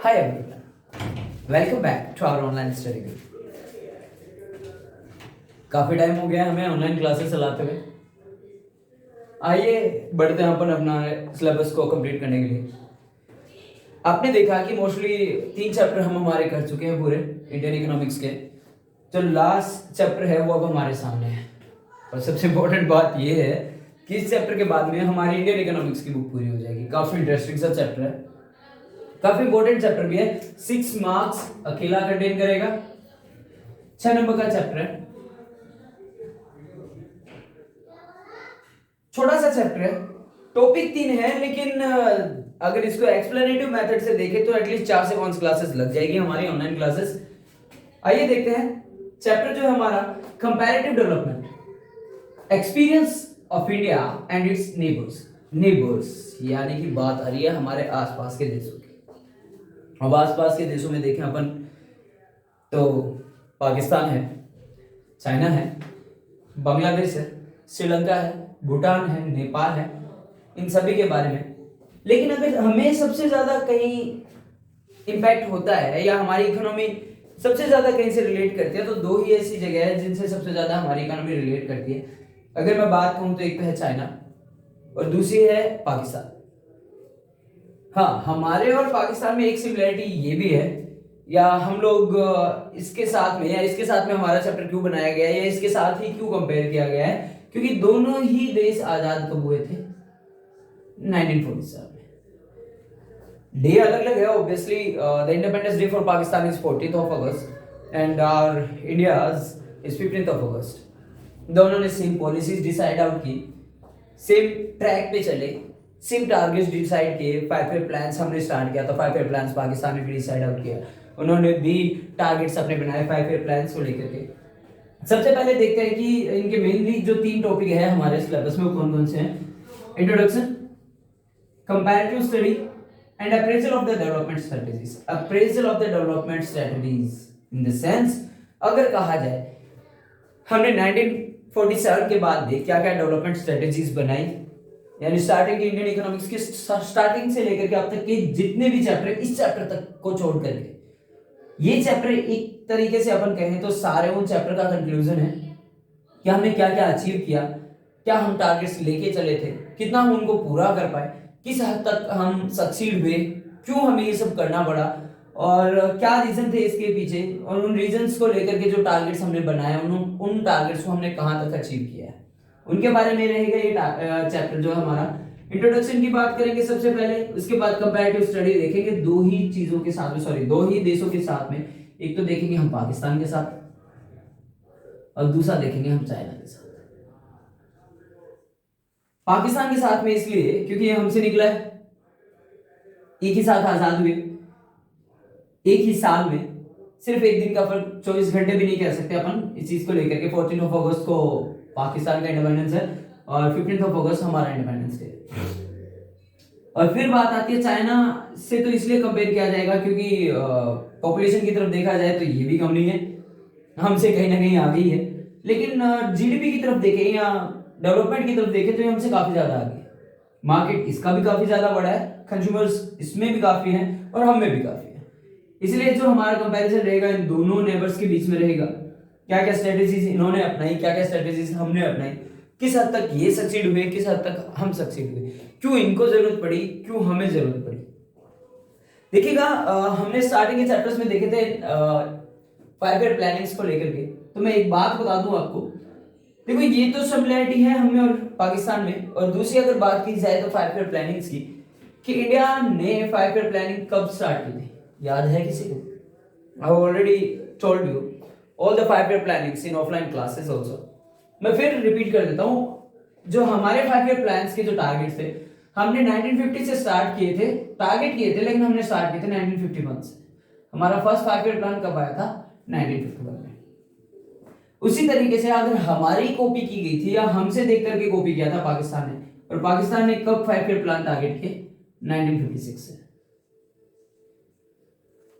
Hi everyone, welcome back to our online study group. काफी time हो गया हमें ऑनलाइन क्लासेस चलाते हुए। आइए बढ़ते हैं अपन अपना सिलेबस को कंप्लीट करने के लिए। आपने देखा कि मोस्टली 3 चैप्टर हम हमारे कर चुके हैं पूरे इंडियन इकोनॉमिक्स के। जो लास्ट चैप्टर है वो अब हमारे सामने है और सबसे इम्पोर्टेंट बात ये है कि इस चैप्टर के बाद में हमारी इंडियन इकोनॉमिक्स की बुक पूरी हो जाएगी। काफी इंटरेस्टिंग सा चैप्टर है, काफी इंपॉर्टेंट चैप्टर भी है। 6 मार्क्स अकेला कंटेन करेगा। 6 नंबर का चैप्टर है, छोटा सा चैप्टर है, टॉपिक 3 है, लेकिन अगर इसको एक्सप्लेनेटिव मेथड से देखें तो एटलीस्ट 4 से 5 क्लासेस लग जाएगी हमारी ऑनलाइन क्लासेस। आइए देखते हैं चैप्टर जो है हमारा comparative development experience of India and it's neighbours यानी कि बात आ रही है हमारे आसपास के देशों की। अब आसपास के देशों में देखें अपन तो पाकिस्तान है, चाइना है, बांग्लादेश है, श्रीलंका है, भूटान है, नेपाल है, इन सभी के बारे में। लेकिन अगर हमें सबसे ज्यादा कहीं इम्पैक्ट होता है या हमारी इकोनॉमी सबसे ज्यादा कहीं से रिलेट करती है तो 2 ही ऐसी जगह है जिनसे सबसे ज्यादा हमारी इकोनॉमी रिलेट करती है। अगर मैं बात कहूं तो एक तो है चाइना और दूसरी है पाकिस्तान। हाँ, हमारे और पाकिस्तान में एक सिमिलरिटी ये भी है, या हम लोग इसके साथ में या इसके साथ में हमारा चैप्टर क्यों बनाया गया है या इसके साथ ही क्यों कंपेयर किया गया है, क्योंकि दोनों ही देश आजाद कब हुए थे? 1947 में। डे अलग अलग है obviously. The independence day for Pakistan is 14th of August and our India's is 15th of August. दोनों ने सेम पॉलिसीज डिसाइड आउट की, सेम ट्रैक पे चले, सेम टारगेट्स डिसाइड किए। 5 ईयर प्लान्स हमने स्टार्ट किया तो 5 ईयर प्लान्स पाकिस्तान ने भी डिसाइड आउट किया। उन्होंने भी टारगेट्स अपने बनाए 5 ईयर प्लान्स को लेकर के। सबसे पहले देखते हैं कि इनके मेनली जो 3 टॉपिक है हमारे सिलेबस में वो कौन कौन से हैं। Introduction, comparative study and appraisal of the development strategies. Appraisal of the development strategies in the sense, अगर कहा जाए हमने 1947 के बाद भी क्या क्या डेवलपमेंट स्ट्रेटजीज बनाई, यानी स्टार्टिंग की इंडियन इकोनॉमिक्स की स्टार्टिंग से लेकर के अब तक के जितने भी चैप्टर, इस चैप्टर तक को छोड़ करके ये चैप्टर एक तरीके से अपन कहें तो सारे उन चैप्टर का कंक्लूजन है कि हमने क्या क्या अचीव किया, क्या हम टारगेट्स लेके चले थे, कितना हम उनको पूरा कर पाए, किस हद तक हम सक्सीड हुए, क्यों हमें ये सब करना पड़ा और क्या रीजन थे इसके पीछे, और उन रीजंस को लेकर के जो टारगेट्स हमने बनाए उन टारगेट्स को हमने कहां तक अचीव किया है, उनके बारे में रहेगा ये चैप्टर जो है हमारा। इंट्रोडक्शन की बात करेंगे सबसे पहले, उसके बाद कंपैरेटिव स्टडी देखेंगे 2 ही चीजों के साथ में, 2 ही देशों के साथ में। एक तो देखेंगे हम पाकिस्तान के साथ और दूसरा देखेंगे हम चाइना के साथ। पाकिस्तान के साथ में इसलिए क्योंकि ये हमसे निकला है, एक ही साथ आजाद हुए, एक ही साल में, सिर्फ एक दिन का फर्क, 24 घंटे भी नहीं कह सकते अपन इस चीज को लेकर के। 14th ऑफ अगस्त को पाकिस्तान का इंडिपेंडेंस है और 15th ऑफ अगस्त हमारा इंडिपेंडेंस डे। और फिर बात आती है चाइना से, तो इसलिए कंपेयर किया जाएगा क्योंकि पॉपुलेशन की तरफ देखा जाए तो ये भी कम नहीं है, हमसे कहीं ना कहीं आगे ही है। लेकिन जीडीपी की तरफ देखें या डेवलपमेंट की तरफ देखें तो ये हमसे काफी ज्यादा आगे है। मार्केट इसका भी काफी ज्यादा बड़ा है, कंज्यूमर्स इसमें भी काफी हैं और हम में भी काफी है। इसलिए जो हमारा कंपैरिजन रहेगा इन दोनों नेबर्स के बीच में रहेगा, क्या क्या स्ट्रेटेजीज इन्होंने अपनाई, क्या क्या स्ट्रेटेजीज हमने अपनाई, किस हद तक ये सक्सीड हुए, किस हद तक हम सक्सीड हुए, क्यों इनको जरूरत पड़ी, क्यों हमें जरूरत पड़ी। देखिएगा हमने स्टार्टिंग के चैप्टर्स में देखे थे 5 ईयर प्लानिंग्स को लेकर के। तो मैं एक बात बता दूं आपको, देखो ये तो सिमिलरिटी है हमें और पाकिस्तान में। और दूसरी अगर बात की जाए तो 5 ईयर प्लानिंग्स की, कि इंडिया ने 5 ईयर प्लानिंग कब स्टार्ट की थी, याद है किसी को? I already told you all the 5 year plannings in offline classes also. मैं फिर रिपीट कर देता हूं, जो हमारे 5 ईयर प्लान्स के जो टारगेट्स थे हमने 1950 से स्टार्ट किए थे, टारगेट किए थे, लेकिन हमने स्टार्ट किए थे 1951 से। हमारा फर्स्ट 5 ईयर प्लान कब आया था? 1951 में। उसी तरीके से अगर हमारी कॉपी की गई थी या हमसे देख करके कॉपी किया था पाकिस्तान ने, और पाकिस्तान ने कब 5 ईयर प्लान टारगेट किए? 1956 से।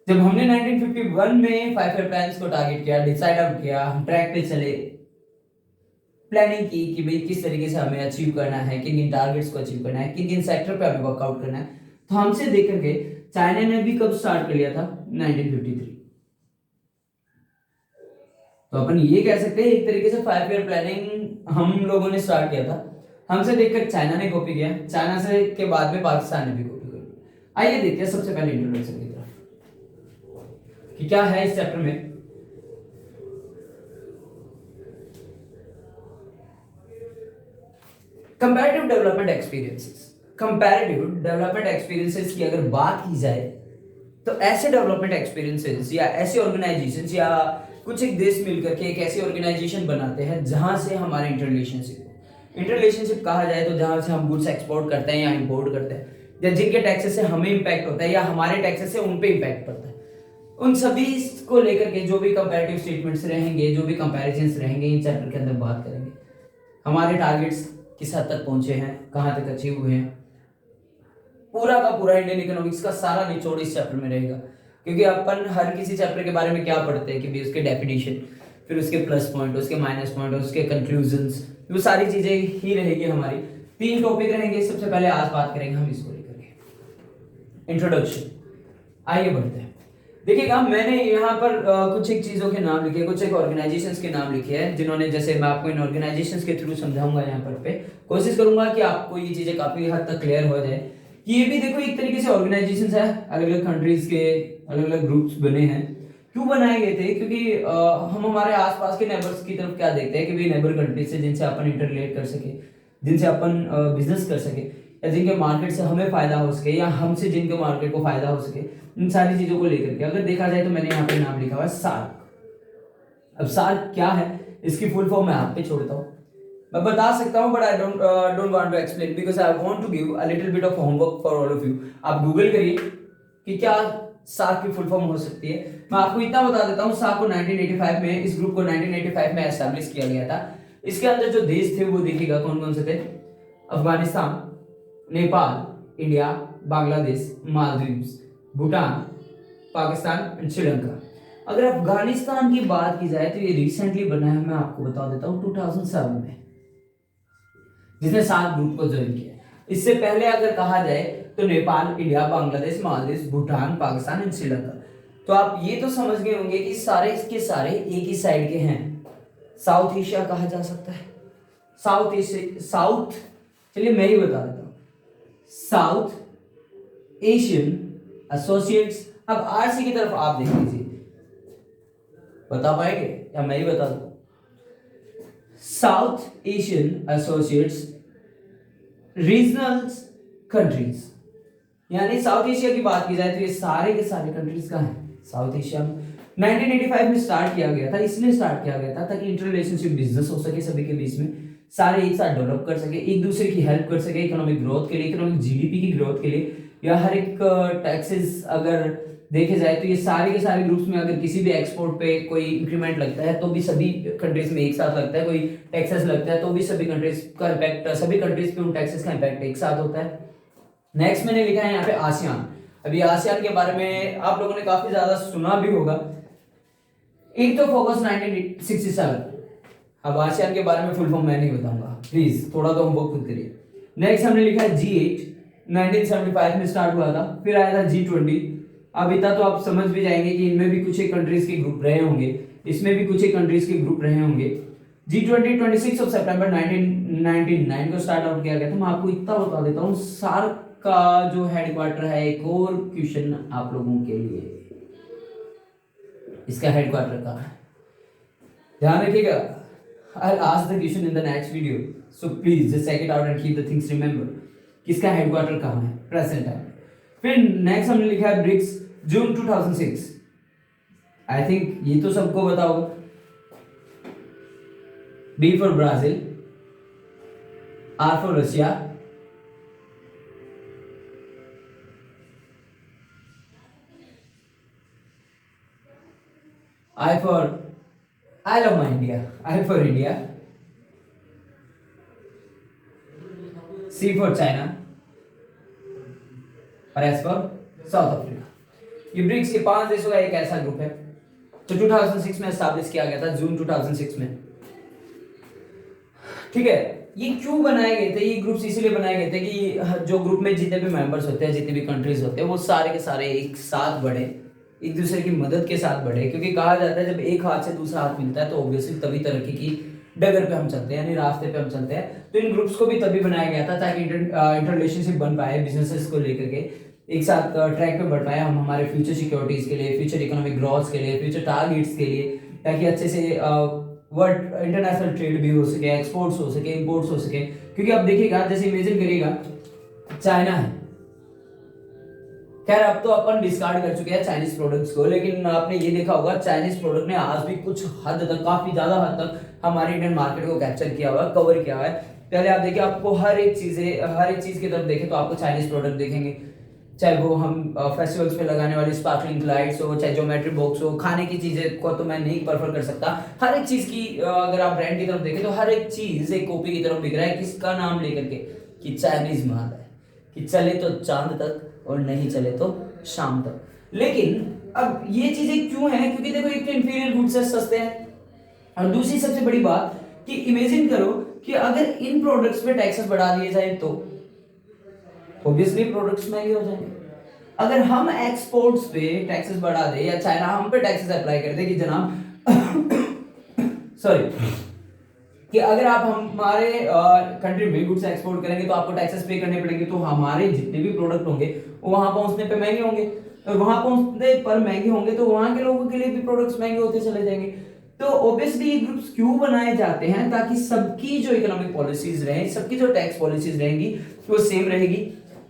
जब हमने 1951 में 5 ईयर प्लान्स को टारगेट किया, डिसाइड आउट किया, हम ट्रैक पे चले, प्लानिंग की कि भाई किस तरीके से हमें अचीव करना है, किन किन टारगेट्स को अचीव करना है, किन किन सेक्टर पे हमें वर्कआउट करना है, तो हमसे देख करके चाइना ने भी कब स्टार्ट कर लिया था? 1953। तो अपन ये कह सकते हैं एक तरीके से 5 ईयर प्लानिंग हम लोगों ने स्टार्ट किया था। हमसे देखकर चाइना ने कॉपी किया, चाइना से के बाद में पाकिस्तान ने भी कॉपी कर लिया। आइए देखते हैं सबसे पहले इंट्रोडक्शन की तरफ कि क्या है इस चैप्टर में। Comparative development experiences. Comparative development experiences की अगर बात की जाए तो ऐसे डेवलपमेंट एक्सपीरियंसेस या ऐसे ऑर्गेनाइजेशंस या कुछ एक देश मिलकर के एक ऐसी ऑर्गेनाइजेशन बनाते हैं जहां से हमारे इंटररिलेशनशिप कहा जाए तो जहां से हम गुड्स एक्सपोर्ट करते हैं या इंपोर्ट करते हैं, या जिनके टैक्सेस से हमें इंपैक्ट होता है या हमारे टैक्सेस से उन पे इंपैक्ट पड़ता है, उन सभी को लेकर के जो भी कंपैरेटिव स्टेटमेंट्स रहेंगे, जो भी कंपैरिजंस रहेंगे, इन चैप्टर के अंदर बात करेंगे। हमारे टारगेट्स किस हद तक पहुंचे हैं, कहां तक अचीव हुए हैं, पूरा का पूरा इंडियन इकोनॉमिक्स का सारा निचोड़ इस चैप्टर में रहेगा। क्योंकि अपन हर किसी चैप्टर के बारे में क्या पढ़ते हैं कि भी उसके डेफिनेशन, फिर उसके प्लस पॉइंट, उसके माइनस पॉइंट, उसके कंक्लूजन्स, वो सारी चीजें ही रहेगी हमारी। 3 टॉपिक रहेंगे। सबसे पहले आज बात करेंगे हम इसको लेकर के, इंट्रोडक्शन। आइए बढ़ते हैं। देखिएगा, मैंने यहाँ पर कुछ एक चीजों के नाम लिखे, कुछ एक ऑर्गेनाइजेशंस के नाम लिखे हैं जिन्होंने, जैसे मैं आपको इन ऑर्गेनाइजेशंस के थ्रू समझाऊंगा यहाँ पर पे, कोशिश करूंगा कि आपको ये चीजें काफी हद तक क्लियर हो जाए कि ये भी देखो एक तरीके से ऑर्गेनाइजेशंस है, अलग अलग कंट्रीज के अलग अलग ग्रुप्स बने हैं। क्यों बनाए गए थे? क्योंकि हम हमारे आसपास के नेबर्स की तरफ क्या देखते हैं कि भाई नेबर कंट्रीज से जिनसे अपन इंटररिलेट कर सके, जिनसे अपन बिजनेस कर सके, या जिनके मार्केट से हमें फायदा हो सके या हमसे जिनके मार्केट को फायदा हो सके, इन सारी चीजों को लेकर के अगर देखा जाए तो मैंने यहाँ पे नाम लिखा हुआ है सार्क। अब सार्क क्या है, इसकी फुल फॉर्म मैं आप पे छोड़ता हूँ। मैं बता सकता हूँ but I don't want to explain because I want to give a little bit of homework for all of you. आप गूगल करिए कि क्या सार्क की फुल फॉर्म हो सकती है। मैं आपको इतना बता देता हूँ, सार्क को 1985 में, इस ग्रुप को 1985 में एस्टैब्लिश किया गया था। इसके अंदर जो देश थे वो देखिएगा कौन कौन से थे। Afghanistan, Nepal, India, Bangladesh, Maldives, Bhutan, Pakistan and Sri Lanka. अगर अफगानिस्तान की बात की जाए तो ये रिसेंटली बना है, मैं आपको बता देता हूँ 2007 में, जिसने सार्क ग्रुप को ज्वाइन किया। इससे पहले अगर कहा जाए तो नेपाल, इंडिया, बांग्लादेश, मालदीव, भूटान, पाकिस्तान एंड श्रीलंका। तो आप ये तो समझ गए होंगे कि सारे इसके सारे एक ही साइड के हैं। साउथ एशिया कहा जा सकता है। साउथ चलिए मैं ही बता देता हूँ, साउथ एशियन एसोसिएट्स। अब आरसी की तरफ आप देख लीजिए, बता पाएंगे या मैं ही बता दूं? South Asian associates regional countries, यानी साउथ एशिया की बात की जाए तो ये सारे के सारे कंट्रीज का है साउथ एशिया में। 1985 में स्टार्ट किया गया था, इसलिए स्टार्ट किया गया था ताकि इंटर रिलेशनशिप बिजनेस हो सके सभी के बीच में, सारे एक साथ डेवलप कर सके, एक दूसरे की हेल्प कर सके इकोनॉमिक ग्रोथ के लिए, इकोनॉमिक जीडीपी की ग्रोथ के लिए, या हर एक टैक्सेस अगर देखे जाए तो ये सारे के सारे ग्रुप्स में अगर किसी भी एक्सपोर्ट पे कोई इंक्रीमेंट लगता है तो भी सभी कंट्रीज में एक साथ लगता है, कोई टैक्सेस लगता है तो भी सभी कंट्रीज का इम्पैक्ट, सभी कंट्रीज पे उन टैक्सेस का इम्पैक्ट एक साथ होता है। नेक्स्ट मैंने लिखा है यहाँ पे आसियान। अभी आसियान के बारे में आप लोगों ने काफी ज्यादा सुना भी होगा। एक तो फोकस 1967। अब आसियान के बारे में फुल फॉर्म मैं नहीं बताऊंगा, प्लीज थोड़ा तो होमवर्क खुद करिए। नेक्स्ट हमने लिखा है G8, 1975 में स्टार्ट हुआ था। फिर आया था G20। अब इतना तो आप समझ भी जाएंगे कि इनमें भी कुछ एक कंट्रीज के ग्रुप रहे होंगे, इसमें भी कुछ एक कंट्रीज के ग्रुप रहे होंगे। G20 26 सितंबर 1999 को स्टार्ट आउट किया गया था। मैं आपको इतना बता देता हूँ, सार्क का जो हेडक्वार्टर है, एक और क्वेश्चन आप लोगों के लिए, इसका हेडक्वार्टर कहाँ है ध्यान रखिएगा। I'll ask the question in the next video, so please just check it out and keep the things remember। किसका हेडक्वार्टर कहाँ है प्रेजेंट टाइम। फिर नेक्स्ट हमने लिखा है ब्रिक्स, जून 2006। आई थिंक ये तो सबको पता होगा। B for Brazil, R for Russia, I for I love my India, I for India, C for China और S for साउथ अफ्रीका। ये ब्रिक्स के 5 देशों का एक ऐसा ग्रुप है जो 2006 में एस्टैब्लिश किया गया था, जून 2006 में। ठीक है, ये क्यों बनाए गए थे, ये ग्रुप्स इसलिए बनाए गए थे कि जो ग्रुप में जितने भी मेंबर्स होते हैं, जितने भी कंट्रीज होते हैं, वो सारे के सारे एक साथ बढ़े, एक दूसरे की मदद के साथ बढ़े। क्योंकि कहा जाता है जब एक हाथ से दूसरा हाथ मिलता है तो ऑब्वियसली तभी तरक्की की डगर पे हम चलते हैं, यानी रास्ते पे हम चलते हैं। तो इन ग्रुप्स को भी तभी बनाया गया था ताकि इंटर रिलेशनशिप बन पाए बिजनेसेस को लेकर के, एक साथ ट्रैक पे बढ़ पाए हम हमारे फ्यूचर सिक्योरिटीज के लिए, फ्यूचर इकोनॉमिक ग्रोथ के लिए, फ्यूचर टारगेट्स के लिए, ताकि अच्छे से वर्ल्ड इंटरनेशनल ट्रेड भी हो सके, एक्सपोर्ट्स हो सके, इंपोर्ट्स हो सके। क्योंकि आप देखिएगा, जैसे इमेजिन करिएगा चाइना है, खैर अब तो अपन डिस्कार्ड कर चुके हैं चाइनीज प्रोडक्ट्स को, लेकिन आपने ये देखा होगा चाइनीज प्रोडक्ट ने आज भी कुछ हद तक, काफी ज्यादा हद तक हमारे इंडियन मार्केट को कैप्चर किया हुआ है, कवर किया हुआ है। पहले आप देखिए, आपको हर एक चीज की तरफ देखें तो आपको चाइनीज प्रोडक्ट देखेंगे, चाहे वो हम फेस्टिवल्स पे लगाने वाली स्पार्कलिंग लाइट्स हो, चाहे ज्योमेट्री बॉक्स हो, खाने की चीजें को तो मैं नहीं प्रेफर कर सकता, हर एक चीज की अगर आप ब्रांड की तरफ देखें तो हर एक चीज एक कॉपी की तरफ बिक रहा है, किसका नाम लेकर के, कि चाइनीज माल है, कि चले तो चांद तक और नहीं चले तो शाम तक। लेकिन अब ये चीजें क्यों हैं, क्योंकि देखो एक तो इंफीरियर गुड्स है, सस्ते हैं, और दूसरी सबसे बड़ी बात कि इमेजिन करो कि अगर इन प्रोडक्ट्स पे टैक्सेस बढ़ा दिए जाए तो ऑब्वियसली प्रोडक्ट्स महंगे हो जाएंगे। अगर हम एक्सपोर्ट्स पे टैक्सेस बढ़ा दे या चाइना हम पे टैक्सेस अप्लाई कर दे कि जनाब सॉरी, कि अगर आप हमारे कंट्री में गुड्स एक्सपोर्ट करेंगे तो आपको टैक्सेस पे करने पड़ेंगे, तो हमारे जितने भी प्रोडक्ट होंगे वो वहां पहुंचने पे महंगे होंगे, और वहां पहुंचने पर महंगे होंगे तो वहां के लोगों के लिए भी प्रोडक्ट्स महंगे होते चले जाएंगे। तो ऑब्वियसली ये ग्रुप्स क्यों बनाए जाते हैं, ताकि सबकी जो इकोनॉमिक पॉलिसीज रहें, सबकी जो टैक्स पॉलिसीज रहेंगी वो सेम रहेगी,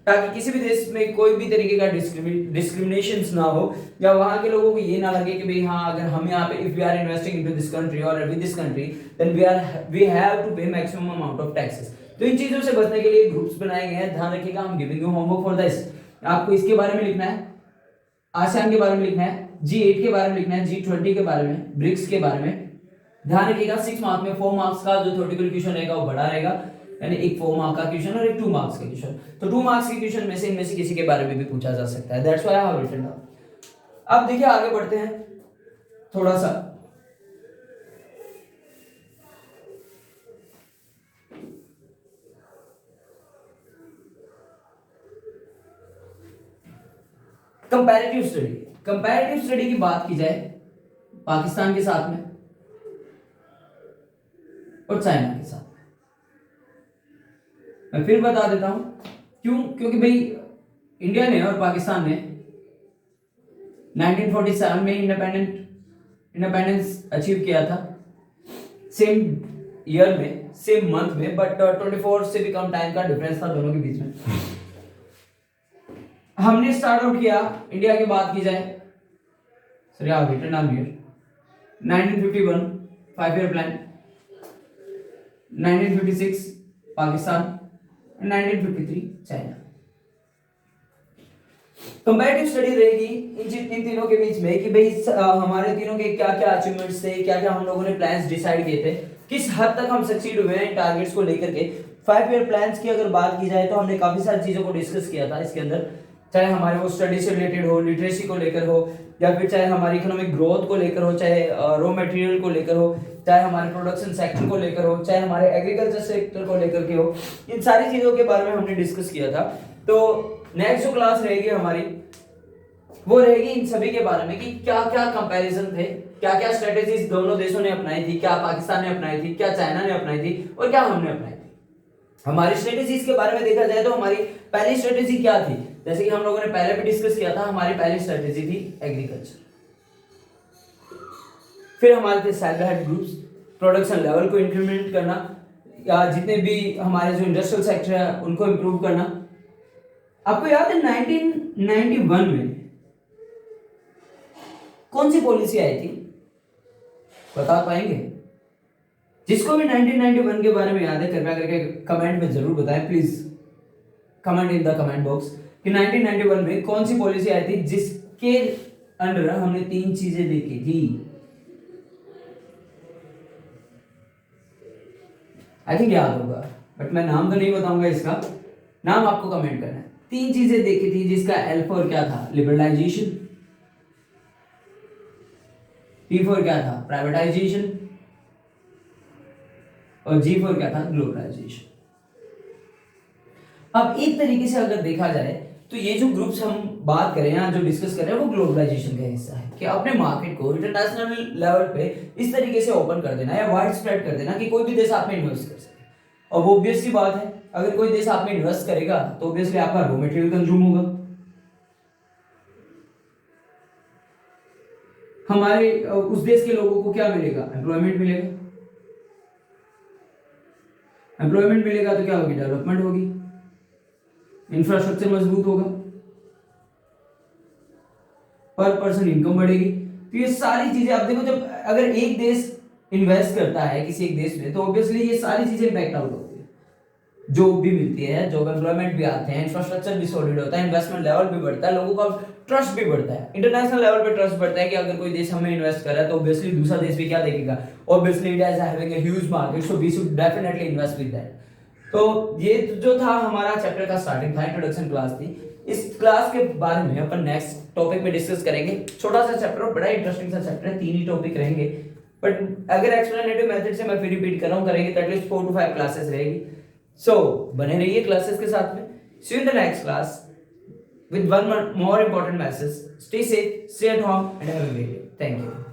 ताकि किसी भी देश में कोई भी तरीके का डिस्क्रिमिनेशन ना हो, या वहां के लोगों को ये ना लगे कि भाई हाँ, अगर हम यहाँ पे if we are investing into this country और with this country then we have to pay maximum amount of taxes. तो इन चीजों से बचने के लिए ग्रुप्स बनाए गए हैं। ध्यान रखिएगा, हम giving you homework for this. आपको इसके बारे में लिखना है, आसियान के बारे में लिखना है, G8 के बारे में लिखना है, G20 के बारे में, ब्रिक्स के बारे में। ध्यान रखिएगा 6 मार्क्स में 4 मार्क्स का जो थ्योरेटिकल क्वेश्चन रहेगा वो बड़ा रहेगा, यानी एक 4 मार्क का क्वेश्चन और एक 2 मार्क्स का क्वेश्चन। तो 2 मार्क्स के क्वेश्चन में से इनमें से किसी के बारे में भी पूछा जा सकता है, that's why I have written down. अब देखिए आगे बढ़ते हैं थोड़ा सा। कंपैरेटिव स्टडी की बात की जाए पाकिस्तान के साथ में और चाइना के साथ में, मैं फिर बता देता हूं क्यों, क्योंकि भाई इंडिया ने और पाकिस्तान ने 1947 में इंडिपेंडेंस अचीव किया था, सेम ईयर में, सेम मंथ में, बट 24 से भी कम टाइम का डिफरेंस था दोनों के बीच में। हमने स्टार्ट आउट किया, इंडिया की बात की जाए, sorry I have written down here, 1951 5 year plan, 1956 Pakistan, 1953 China. Comparative study रहेगी इन तीनों के बीच में कि भाई हमारे तीनों के क्या क्या अचीवमेंट्स थे, क्या क्या हम लोगों ने प्लान्स डिसाइड किए थे, किस हद तक हम सक्सीड हुए हैं टारगेट्स को लेकर के। 5 ईयर प्लान्स की अगर बात की जाए तो हमने काफी सारी चीजों को डिस्कस किया था इसके अंदर, चाहे हमारे वो स्टडी से रिलेटेड हो, लिटरेसी को लेकर हो, या फिर चाहे हमारी इकोनॉमिक ग्रोथ को लेकर हो, चाहे रॉ मटेरियल को लेकर हो, चाहे हमारे प्रोडक्शन सेक्टर को लेकर हो, चाहे हमारे एग्रीकल्चर सेक्टर को लेकर के हो, इन सारी चीजों के बारे में हमने डिस्कस किया था। तो नेक्स्ट जो क्लास रहेगी हमारी वो रहेगी इन सभी के बारे में कि क्या क्या कंपैरिजन थे, क्या क्या स्ट्रेटेजीज दोनों देशों ने अपनाई थी, क्या पाकिस्तान ने अपनाई थी, क्या चाइना ने अपनाई थी, और क्या हमने अपनाई थी। हमारी स्ट्रेटेजीज के बारे में देखा जाए तो हमारी पहली स्ट्रेटेजी क्या थी, जैसे कि हम लोगों ने पहले भी डिस्कस किया था, हमारी पहली स्ट्रेटेजी थी एग्रीकल्चर। फिर हमारे थे self help groups, production level को इंक्रीमेंट करना, या जितने भी हमारे जो इंडस्ट्रियल सेक्टर है उनको इंप्रूव करना। आपको याद है 1991 में कौन सी पॉलिसी आई थी, बता पाएंगे? जिसको भी 1991 के बारे में याद है कृपया करके कमेंट में जरूर बताएं, please comment in the comment box कि 1991 में कौन सी पॉलिसी आई थी जिसके अंडर हमने 3 चीजें देखी थी। आई थिंक याद होगा, बट मैं नाम तो नहीं बताऊंगा, इसका नाम आपको कमेंट करना है। 3 चीजें देखी थी जिसका एल फॉर क्या था, लिबरलाइजेशन, टी फॉर क्या था, प्राइवेटाइजेशन, और G4 क्या था, ग्लोबलाइजेशन। अब एक तरीके से अगर देखा जाए तो ये जो ग्रुप्स हम बात करें या जो डिस्कस कर रहे हैं वो ग्लोबलाइजेशन का हिस्सा है कि अपने मार्केट को इंटरनेशनल लेवल पे इस तरीके से ओपन कर देना या वाइड स्प्रेड कर देना कि कोई भी देश आप में इन्वेस्ट कर सके। और वो ऑब्वियस सी बात है, अगर कोई देश आप में इन्वेस्ट करेगा तो ऑब्वियसली आपका रॉ मटेरियल कंज्यूम होगा, हमारे उस देश के लोगों को क्या मिलेगा, एम्प्लॉयमेंट मिलेगा, एम्प्लॉयमेंट मिलेगा तो क्या होगी, डेवलपमेंट होगी, इंफ्रास्ट्रक्चर मजबूत होगा, पर पर्सन इनकम बढ़ेगी। तो ये सारी चीजें आप देखो, जब अगर एक देश इन्वेस्ट करता है किसी एक देश में तो ऑब्वियसली ये सारी चीजें इंपैक्ट आउट होती है, जॉब भी मिलती है, जॉब एम्प्लॉयमेंट भी आते हैं, इंफ्रास्ट्रक्चर भी सॉलिड होता है, इन्वेस्टमेंट लेवल भी बढ़ता है, लोगों का ट्रस्ट भी बढ़ता है, इंटरनेशनल लेवल पे ट्रस्ट बढ़ता है कि अगर कोई देश हमें इन्वेस्ट कर रहा है तो ऑब्वियसली दूसरा देश भी क्या देखेगा, obviously India is having a huge market so we should definitely invest with that. तो ये जो था हमारा चैप्टर का स्टार्टिंग था, इंट्रोडक्शन क्लास थी। इस क्लास के बारे में अपन नेक्स्ट टॉपिक में डिस्कस करेंगे। छोटा सा चैप्टर और बड़ा इंटरेस्टिंग सा चैप्टर है, 3 ही टॉपिक रहेंगे, बट अगर एक्सप्लेनेटिव मेथड से मैं फिर रिपीट कर रहा हूं करेंगे तो एटलीस्ट 4 to 5 क्लासेस रहेगी। सो बने रहिए क्लासेस के साथ में। See you in the next class with one more important message. Stay safe, stay at home, and have a great day. Thank you.